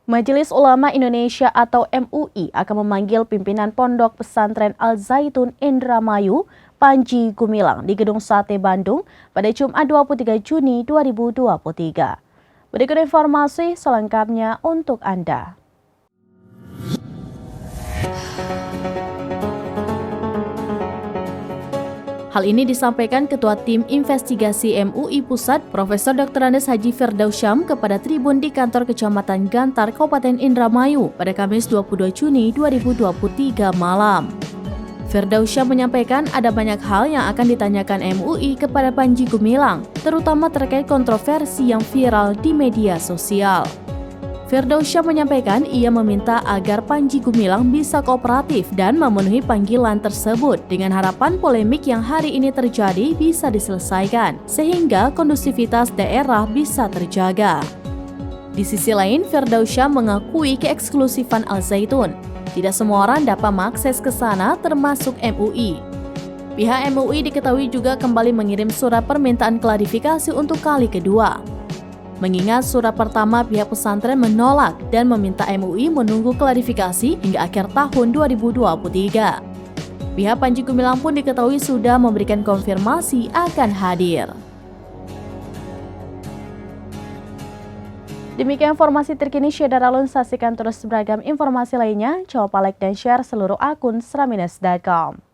Majelis Ulama Indonesia atau MUI akan memanggil pimpinan Pondok Pesantren Al-Zaitun Indramayu, Panji Gumilang di Gedung Sate Bandung pada Jumat 23 Juni 2023. Berikut informasi selengkapnya untuk Anda. Hal ini disampaikan Ketua Tim Investigasi MUI Pusat, Profesor Dr. Andes Haji Firdausyam kepada Tribun di Kantor Kecamatan Gantar, Kabupaten Indramayu pada Kamis 22 Juni 2023 malam. Firdausyam menyampaikan ada banyak hal yang akan ditanyakan MUI kepada Panji Gumilang, terutama terkait kontroversi yang viral di media sosial. Firdausyam menyampaikan ia meminta agar Panji Gumilang bisa kooperatif dan memenuhi panggilan tersebut dengan harapan polemik yang hari ini terjadi bisa diselesaikan sehingga kondusivitas daerah bisa terjaga. Di sisi lain, Firdausyam mengakui keeksklusifan Al-Zaitun. Tidak semua orang dapat mengakses ke sana termasuk MUI. Pihak MUI diketahui juga kembali mengirim surat permintaan klarifikasi untuk kali kedua. Mengingat surat pertama pihak pesantren menolak dan meminta MUI menunggu klarifikasi hingga akhir tahun 2023. Pihak Panji Gumilang pun diketahui sudah memberikan konfirmasi akan hadir. Demikian informasi terkini Syedar Alun, saksikan terus beragam informasi lainnya. Jangan lupa like dan share seluruh akun sraminas.com.